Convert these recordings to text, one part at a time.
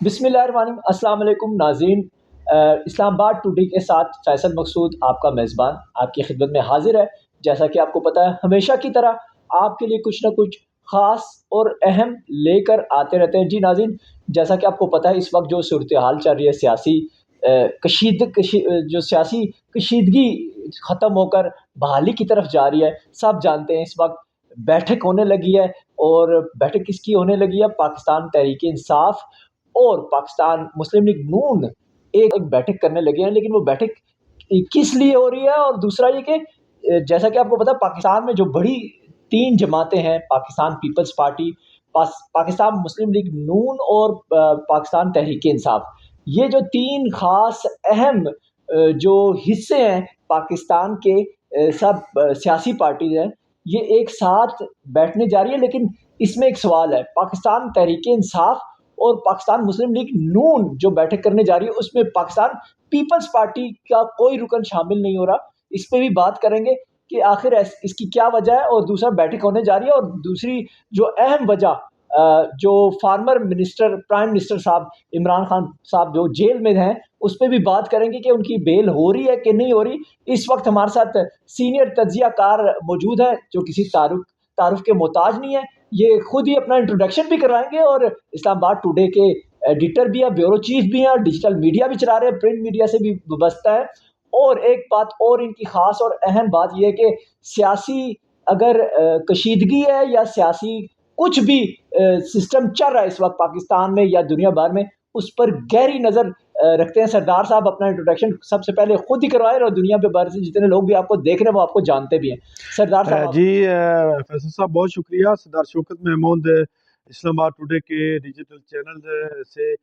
बिस्मिल्लाहिर्रहमानिर्रहीम। अस्सलाम वालेकुम नाज़रीन। इस्लाम आबाद टुडे के साथ फैसल मकसूद आपका मेज़बान आपकी खिदमत में हाजिर है। जैसा कि आपको पता है हमेशा की तरह आपके लिए कुछ ना कुछ ख़ास और अहम लेकर आते रहते हैं। जी नाज़रीन, जैसा कि आपको पता है इस वक्त जो सूरत हाल चल रही है सियासी जो सियासी कशीदगी ख़त्म होकर बहाली की तरफ जा रही है, सब जानते हैं। इस वक्त बैठक होने लगी है और बैठक किसकी होने लगी है? पाकिस्तान तहरीक इंसाफ और पाकिस्तान मुस्लिम लीग नून एक बैठक करने लगे हैं। लेकिन वो बैठक किस लिए हो रही है? और दूसरा ये कि जैसा कि आपको पता है पाकिस्तान में जो बड़ी तीन जमातें हैं, पाकिस्तान पीपल्स पार्टी, पाकिस्तान मुस्लिम लीग नून और पाकिस्तान तहरीक इंसाफ, ये जो तीन खास अहम जो हिस्से हैं पाकिस्तान के, सब सियासी पार्टीज हैं, ये एक साथ बैठने जा रही है। लेकिन इसमें एक सवाल है, पाकिस्तान तहरीक इंसाफ और पाकिस्तान मुस्लिम लीग नून जो बैठक करने जा रही है उसमें पाकिस्तान पीपल्स पार्टी का कोई रुकन शामिल नहीं हो रहा। इस पे भी बात करेंगे कि आखिर इसकी क्या वजह है। और दूसरा, बैठक होने जा रही है और दूसरी जो अहम वजह, जो फार्मर मिनिस्टर प्राइम मिनिस्टर साहब इमरान खान साहब जो जेल में हैं, उस पर भी बात करेंगे कि उनकी बेल हो रही है कि नहीं हो रही। इस वक्त हमारे साथ सीनियर तज्जिया कार मौजूद है जो किसी तारुफ के मोहताज नहीं है। ये खुद ही अपना इंट्रोडक्शन भी कराएंगे और इस्लामाबाद टुडे के एडिटर भी है, ब्यूरो चीफ भी हैं और डिजिटल मीडिया भी चला रहे हैं, प्रिंट मीडिया से भी वाबस्ता है। और एक बात और इनकी खास और अहम बात यह है कि सियासी अगर कशीदगी है या सियासी कुछ भी सिस्टम चल रहा है इस वक्त पाकिस्तान में या दुनिया भर में, उस पर गहरी नज़र रखते हैं। सरदार साहब अपना इंट्रोडक्शन सबसे पहले खुद ही करवाएं और दुनिया के भर से जितने लोग भी आपको देख रहे हैं वो आपको जानते भी हैं। सरदार साहब जी फैसल साहब बहुत शुक्रिया। सरदार शौकत महमूद इस्लामाबाद टुडे के डिजिटल चैनल से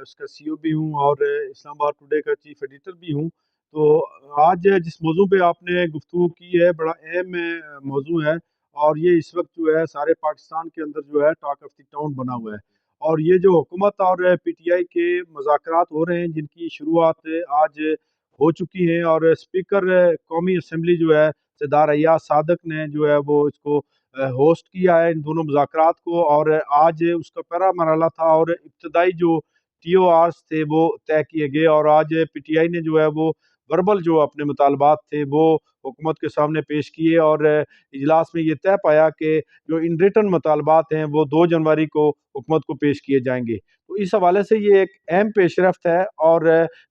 उसका सीईओ भी हूँ और इस्लामाबाद टुडे का चीफ एडिटर भी हूँ। तो आज जिस मौजू पे आपने गुफ्तगू की है बड़ा अहम मौजू है और ये इस वक्त जो है सारे पाकिस्तान के अंदर जो है टॉक ऑफ द टाउन बना हुआ है। और ये जो हुकूमत और पीटीआई के मुज़ाकरात हो रहे हैं जिनकी शुरुआत आज हो चुकी है और स्पीकर कौमी असम्बली जो है सरदार अय्याज सादक ने जो है वो इसको होस्ट किया है इन दोनों मुज़ाकरात को। और आज उसका पहला मरहला था और इब्तदाई जो टीओआरस थे वो तय किए गए और आज पीटीआई ने जो है वो वर्बल जो अपने मुतालबात थे वो हुकूमत के सामने पेश किए और इजलास में ये तय पाया कि जो इन रिटन मुतालबात हैं वो 2 जनवरी को हुकूमत को पेश किए जाएंगे। तो इस हवाले से ये एक अहम पेशरफ्त है। और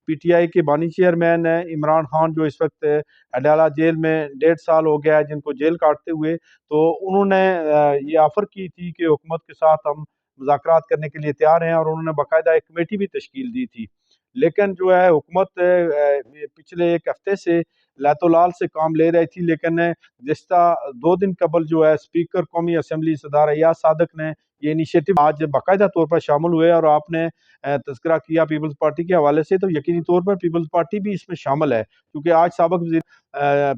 पीटीआई के बानी चेयरमैन इमरान खान जो इस वक्त अडाला जेल में 1.5 साल हो गया है जिनको जेल काटते हुए, तो उन्होंने ये ऑफ़र की थी कि हुकूमत के साथ हम मुज़ाकरात करने के लिए तैयार हैं और उन्होंने बाकायदा एक कमेटी भी तश्कील दी थी। लेकिन जो है हुकूमत पिछले 1 हफ़्ते से लैतोलाल से काम ले रही थी। लेकिन गुज़िश्ता 2 दिन कबल जो है स्पीकर कौमी असम्बली सरदार अय्याज सादक ने ये इनिशिएटिव आज बाकायदा तौर पर शामिल हुए और आपने तज़किरा किया पीपल्स पार्टी के हवाले से, तो यकीनी तौर पर पीपल्स पार्टी भी इसमें शामिल है क्योंकि आज साबिक़ वज़ीर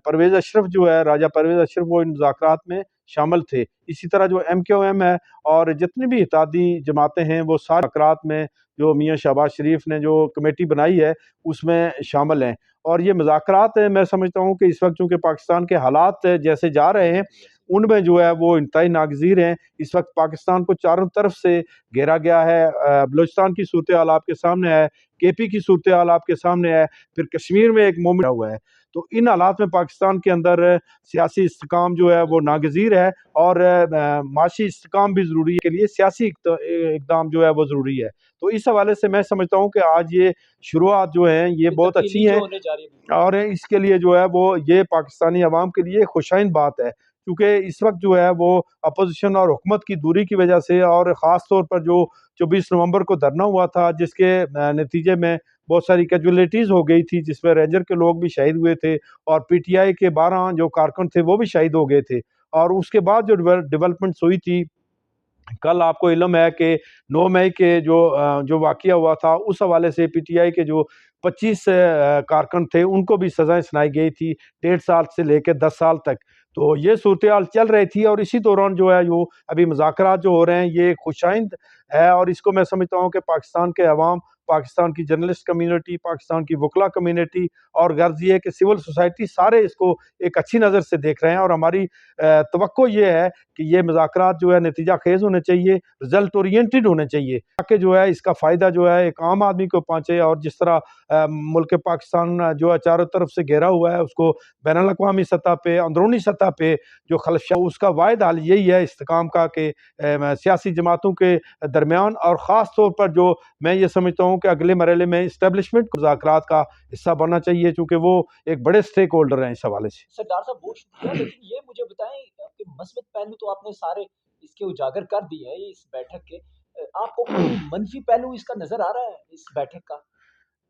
परवेज़ अशरफ जो है राजा परवेज़ अशरफ वो इन मुज़ाकरात में शामिल थे। इसी तरह जो एमक्यूएम है और जितनी भी इत्तेहादी जमातें हैं वो सारे मुज़ाकरात में जो मियाँ शहबाज शरीफ ने जो कमेटी बनाई है उसमें शामिल हैं। और ये मुज़ाकरात मैं समझता हूँ कि इस वक्त चूँकि पाकिस्तान के हालात जैसे जा रहे हैं उनमें जो है वो इंतहाई नागज़ीर हैं। इस वक्त पाकिस्तान को चारों तरफ से घेरा गया है। बलूचिस्तान की सूरत हाल आपके सामने है, केपी की सूरत हाल आपके सामने है, फिर कश्मीर में एक मोमेंट हुआ है। तो इन हालात में पाकिस्तान के अंदर सियासी इस्तेकाम जो है वो नागज़ीर है और माशी इस्तेकाम भी ज़रूरी है, के लिए सियासी इक़दाम जो है वो ज़रूरी है। तो इस हवाले से मैं समझता हूँ कि आज ये शुरुआत जो है ये बहुत अच्छी है और इसके लिए जो है वो ये पाकिस्तानी अवाम के लिए खुशाइन बात है क्योंकि इस वक्त जो है वो अपोजिशन और हुकूमत की दूरी की वजह से और ख़ास तौर पर जो 24 नवंबर को धरना हुआ था जिसके नतीजे में बहुत सारी कैजुअलिटीज़ हो गई थी जिसमें रेंजर के लोग भी शहीद हुए थे और पीटीआई के 12 जो कारकुन थे वो भी शहीद हो गए थे। और उसके बाद जो डेवलपमेंट्स हुई थी, कल आपको इल्म है कि 9 मई के जो वाक़या हुआ था उस हवाले से पीटीआई के जो 25 कारकुन थे उनको भी सज़ाएँ सुनाई गई थी 1.5 साल से लेकर 10 साल तक। तो ये सूरत-ए-हाल चल रही थी और इसी दौरान जो है यो अभी मुज़ाकरात जो हो रहे हैं ये खुशाइंद ہے, اور اس کو میں سمجھتا ہوں کہ پاکستان کے عوام، پاکستان کی جرنلسٹ کمیونٹی، پاکستان کی وکلا کمیونٹی اور غرض یہ ہے کہ سول سوسائٹی سارے اس کو ایک اچھی نظر سے دیکھ رہے ہیں، اور ہماری توقع یہ ہے کہ یہ مذاکرات جو ہے نتیجہ خیز ہونے چاہیے، رزلٹ اورینٹڈ ہونے چاہیے، تاکہ جو ہے اس کا فائدہ جو ہے ایک عام آدمی کو پہنچے، اور جس طرح ملک پاکستان جو ہے چاروں طرف سے گھیرا ہوا ہے، اس کو بین الاقوامی سطح پہ، اندرونی سطح پہ جو خلفشہ، اس کا واحد حل یہی ہے استحکام کا کہ سیاسی جماعتوں کے درمیان، اور خاص طور پر جو میں یہ سمجھتا ہوں کہ اگلے مرحلے میں اسٹیبلشمنٹ مذاکرات کا حصہ بننا چاہیے، چونکہ وہ ایک بڑے اسٹیک ہولڈر ہیں اس حوالے سے۔ سردار صاحب بہت شکریہ، لیکن یہ مجھے بتائیں کہ مثبت پہلو تو آپ نے سارے اس کے اجاگر کر دیے ہیں اس بیٹھک کے، آپ کو کوئی منفی پہلو اس کا نظر آ رہا ہے اس بیٹھک کا؟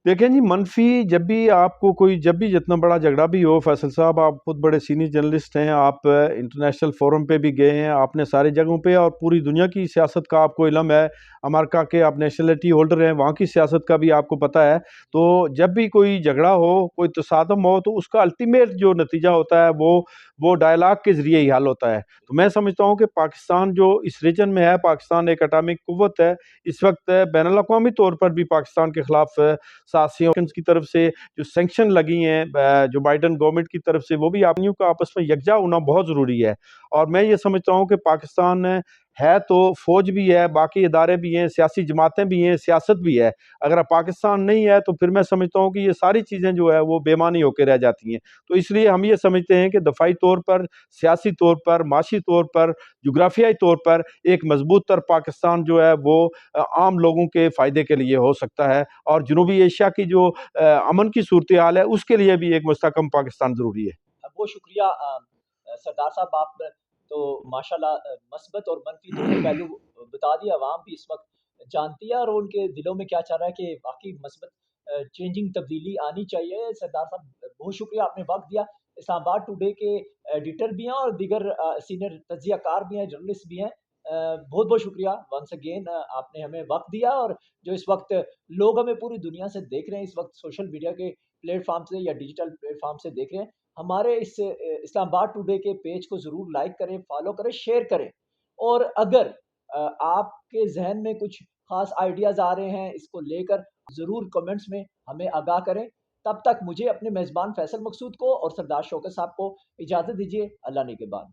دیکھیں جی، منفی جب بھی آپ کو کوئی، جب بھی جتنا بڑا جھگڑا بھی ہو، فیصل صاحب آپ خود بڑے سینئر جرنلسٹ ہیں، آپ انٹرنیشنل فورم پہ بھی گئے ہیں، آپ نے ساری جگہوں پہ اور پوری دنیا کی سیاست کا آپ کو علم ہے، امریکہ کے آپ نیشنلٹی ہولڈر ہیں، وہاں کی سیاست کا بھی آپ کو پتہ ہے، تو جب بھی کوئی جھگڑا ہو، کوئی تصادم ہو، تو اس کا الٹیمیٹ جو نتیجہ ہوتا ہے وہ ڈائلاگ کے ذریعے ہی حل ہوتا ہے۔ تو میں سمجھتا ہوں کہ پاکستان جو اس ریجن میں ہے، پاکستان ایک اٹامک قوت ہے، اس وقت بین الاقوامی طور پر بھی پاکستان کے خلاف سازشوں کی طرف سے جو سینکشن لگی ہیں جو بائیڈن گورنمنٹ کی طرف سے، وہ بھی آدمیوں کا آپس میں یکجا ہونا بہت ضروری ہے، اور میں یہ سمجھتا ہوں کہ پاکستان ہے تو فوج بھی ہے، باقی ادارے بھی ہیں، سیاسی جماعتیں بھی ہیں، سیاست بھی ہے، اگر پاکستان نہیں ہے تو پھر میں سمجھتا ہوں کہ یہ ساری چیزیں جو ہے وہ بے معنی ہو کے رہ جاتی ہیں۔ تو اس لیے ہم یہ سمجھتے ہیں کہ دفاعی طور پر، سیاسی طور پر، معاشی طور پر، جغرافیائی طور پر ایک مضبوط تر پاکستان جو ہے وہ عام لوگوں کے فائدے کے لیے ہو سکتا ہے، اور جنوبی ایشیا کی جو امن کی صورتحال ہے اس کے لیے بھی ایک مستحکم پاکستان ضروری ہے۔ بہت شکریہ سردار صاحب، آپ تو ماشاءاللہ مثبت اور منفی دونوں پہلو بتا دیے، عوام بھی اس وقت جانتی ہے اور ان کے دلوں میں کیا چل رہا ہے کہ واقعی مثبت چینجنگ تبدیلی آنی چاہیے۔ سردار صاحب بہت شکریہ، آپ نے وقت دیا۔ اسلام آباد ٹوڈے کے ایڈیٹر بھی ہیں اور دیگر سینئر تجزیہ کار بھی ہیں، جرنلسٹ بھی ہیں، بہت بہت شکریہ ونس اگین، آپ نے ہمیں وقت دیا، اور جو اس وقت لوگ ہمیں پوری دنیا سے دیکھ رہے ہیں، اس وقت سوشل میڈیا کے پلیٹ فارم سے یا ڈیجیٹل پلیٹ فارم سے دیکھ رہے ہیں، ہمارے اس اسلام آباد ٹوڈے کے پیج کو ضرور لائک کریں، فالو کریں، شیئر کریں، اور اگر آپ کے ذہن میں کچھ خاص آئیڈیاز آ رہے ہیں اس کو لے کر، ضرور کمنٹس میں ہمیں آگاہ کریں۔ تب تک مجھے اپنے میزبان فیصل مقصود کو اور سردار شوکت صاحب کو اجازت دیجیے۔ اللہ نگہبان۔